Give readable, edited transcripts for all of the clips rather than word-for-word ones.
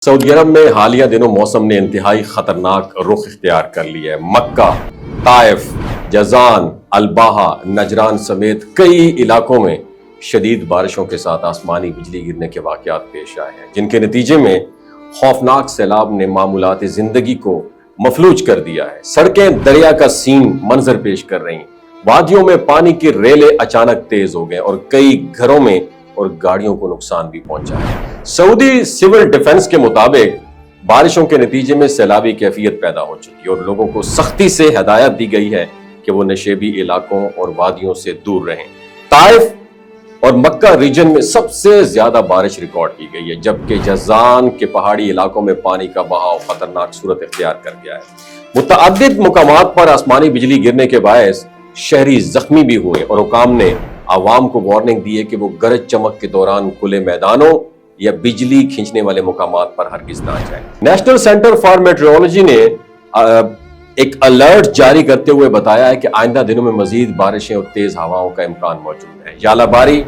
Saudi अरब में हालिया दिनों मौसम ने इंतहाई खतरनाक रुख इख्तियार कर लिया है। मक्का, ताइफ, जजान, अलबाहा, नजरान समेत कई इलाकों में शदीद बारिशों के साथ आसमानी बिजली गिरने के वाकयात पेश आए हैं, जिनके नतीजे में खौफनाक सैलाब ने मामूलात जिंदगी को मफलूज कर दिया है। सड़कें दरिया का सीन मंजर पेश कर रही, वादियों में पानी की रेले अचानक तेज हो गए और कई घरों में और गाड़ियों को नुकसान भी पहुंचा है। सऊदी सिविल डिफेंस के मुताबिक बारिशों के नतीजे में सैलाबी कैफियत पैदा हो चुकी है और लोगों को सख्ती से हिदायत दी गई है कि वो नशेबी इलाकों और वादियों से दूर रहें। ताइफ और मक्का रीजन में सबसे ज्यादा बारिश रिकॉर्ड की गई है, जबकि जजान के पहाड़ी इलाकों में पानी का बहाव खतरनाक सूरत इख्तियार कर गया है। मुतअद्दिद मुकामात पर आसमानी बिजली गिरने के बायस शहरी जख्मी भी हुए और हुकाम ने आवाम को वार्निंग दी है कि वो गरज चमक के दौरान खुले मैदानों या बिजली खींचने वाले मुकामात पर हरगिज ना जाए। नेशनल सेंटर फॉर मेट्रोलॉजी ने एक अलर्ट जारी करते हुए बताया है कि आइंदा दिनों में मजीद बारिशें और तेज हवाओं का इम्कान मौजूद है। यालाबारी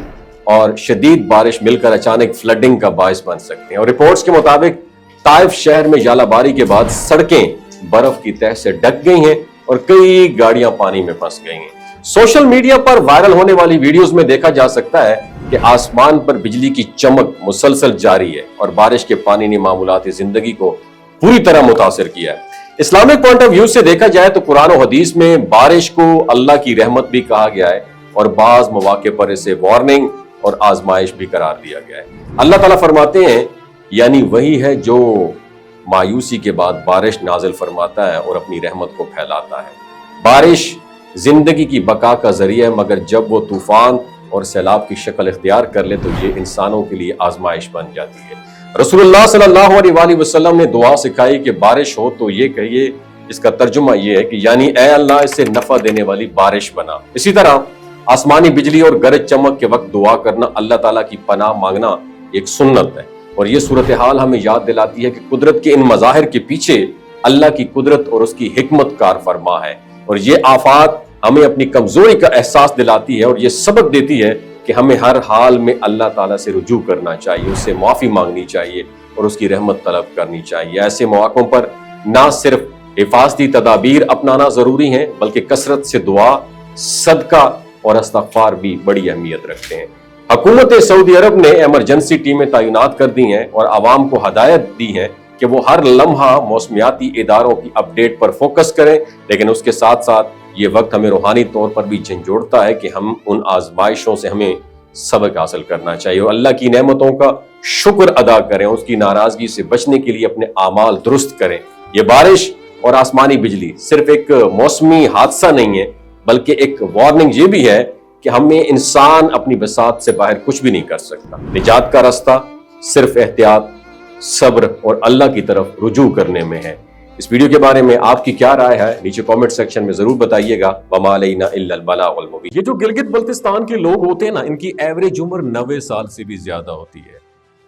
और शदीद बारिश मिलकर अचानक फ्लडिंग का बायस बन सकते हैं और रिपोर्ट्स के मुताबिक ताइफ शहर में यालाबारी के बाद सड़कें बर्फ की तह से ढक गई हैं और कई गाड़ियां पानी में फंस गई हैं। सोशल मीडिया पर वायरल होने वाली वीडियोस में देखा जा सकता है कि आसमान पर बिजली की चमक मुसलसल जारी है और बारिश के पानी ने मामूलाती जिंदगी को पूरी तरह मुतासिर किया है। इस्लामिक पॉइंट ऑफ व्यू से देखा जाए तो कुरान और हदीस में बारिश को अल्लाह की रहमत भी कहा गया है और बाज मौके पर इसे वार्निंग और आजमाइश भी करार दिया गया है। अल्लाह ताला फरमाते हैं, यानी वही है जो मायूसी के बाद बारिश नाजिल फरमाता है और अपनी रहमत को फैलाता है। बारिश जिंदगी की बका का जरिया है, मगर जब वो तूफान और सैलाब की शक्ल इख्तियार कर ले तो ये इंसानों के लिए आजमाइश बन जाती है। रसूलुल्लाह सल्लल्लाहु अलैहि वसल्लम ने दुआ सिखाई कि बारिश हो तो ये कहिए, इसका तर्जुमा ये है कि यानी ऐ अल्लाह इसे नफा देने वाली बारिश बना। इसी तरह आसमानी बिजली और गरज चमक के वक्त दुआ करना, अल्लाह ताला की पनाह मांगना एक सुन्नत है और ये सूरत हाल हमें याद दिलाती है कि कुदरत के इन मज़ाहिर के पीछे अल्लाह की कुदरत और उसकी हिकमत कार फरमा है और ये आफात हमें अपनी कमजोरी का एहसास दिलाती है और ये सबक देती है कि हमें हर हाल में अल्लाह ताला से रुजू करना चाहिए, उससे माफ़ी मांगनी चाहिए और उसकी रहमत तलब करनी चाहिए। ऐसे मौक़ों पर ना सिर्फ हिफाजती तदाबीर अपनाना ज़रूरी है, बल्कि कसरत से दुआ, सदका और इस्तिग़फ़ार भी बड़ी अहमियत रखते हैं। हुकूमत सऊदी अरब ने एमरजेंसी टीमें तैनात कर दी हैं और आवाम को हदायत दी है कि वो हर लम्हा मौसमियाती इदारों की अपडेट पर फोकस करें, लेकिन उसके साथ साथ ये वक्त हमें रूहानी तौर पर भी झंझोड़ता है कि हम उन आजमाइशों से हमें सबक हासिल करना चाहिए और अल्लाह की नेमतों का शुक्र अदा करें, उसकी नाराजगी से बचने के लिए अपने आमाल दुरुस्त करें। ये बारिश और आसमानी बिजली सिर्फ एक मौसमी हादसा नहीं है, बल्कि एक वार्निंग ये भी है कि हमें इंसान अपनी बसात से बाहर कुछ भी नहीं कर सकता। निजात का रास्ता सिर्फ एहतियात, सब्र और अल्लाह की तरफ रुजू करने में है। इस वीडियो के बारे में आपकी क्या राय है, नीचे कमेंट सेक्शन में जरूर बताइएगा। वमा अलैना इल्लल बलागुल मुबीन। ये जो गिलगित बल्तिस्तान के लोग होते हैं ना, इनकी एवरेज उम्र 90 साल से भी ज्यादा होती है।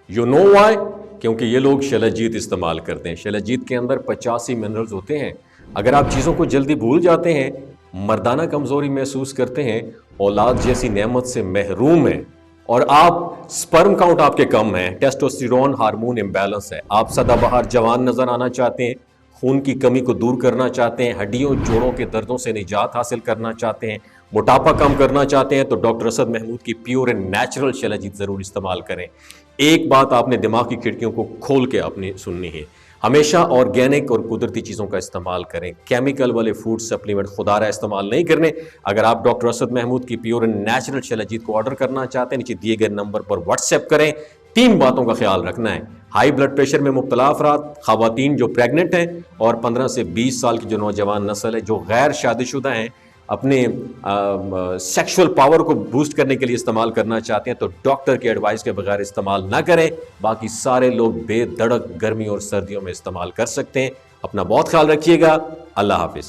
You know why? क्योंकि ये लोग शलजीत इस्तेमाल करते हैं। शलजीत के अंदर 85 मिनरल्स होते हैं। अगर आप चीज़ों को जल्दी भूल जाते हैं, मर्दाना कमजोरी महसूस करते हैं, औलाद जैसी नेमत से महरूम है और आप स्पर्म काउंट आपके कम है, टेस्टोस्टेरोन हार्मोन इम्बैलेंस है, आप सदाबहार जवान नजर आना चाहते हैं, खून की कमी को दूर करना चाहते हैं, हड्डियों जोड़ों के दर्दों से निजात हासिल करना चाहते हैं, मोटापा कम करना चाहते हैं, तो डॉक्टर असद महमूद की प्योर एंड नेचुरल शलजीत ज़रूर इस्तेमाल करें। एक बात आपने दिमाग की खिड़कियों को खोल के अपनी सुननी है, हमेशा ऑर्गेनिक और कुदरती चीज़ों का इस्तेमाल करें। केमिकल वाले फूड सप्लीमेंट खुदारा इस्तेमाल नहीं करने। अगर आप डॉक्टर असद महमूद की प्योर एंड नेचुरल शलजीत को ऑर्डर करना चाहते हैं, नीचे दिए गए नंबर पर व्हाट्सएप करें। 3 बातों का ख्याल रखना है, हाई ब्लड प्रेशर में मुब्तला अफराद, खवातीन जो प्रेग्नेंट हैं और 15 से 20 साल की जो नौजवान नस्ल है जो गैर शादीशुदा हैं, अपने सेक्सुअल पावर को बूस्ट करने के लिए इस्तेमाल करना चाहते हैं तो डॉक्टर के एडवाइस के बगैर इस्तेमाल ना करें। बाकी सारे लोग बेधड़क गर्मी और सर्दियों में इस्तेमाल कर सकते हैं। अपना बहुत ख्याल रखिएगा। अल्लाह हाफिज।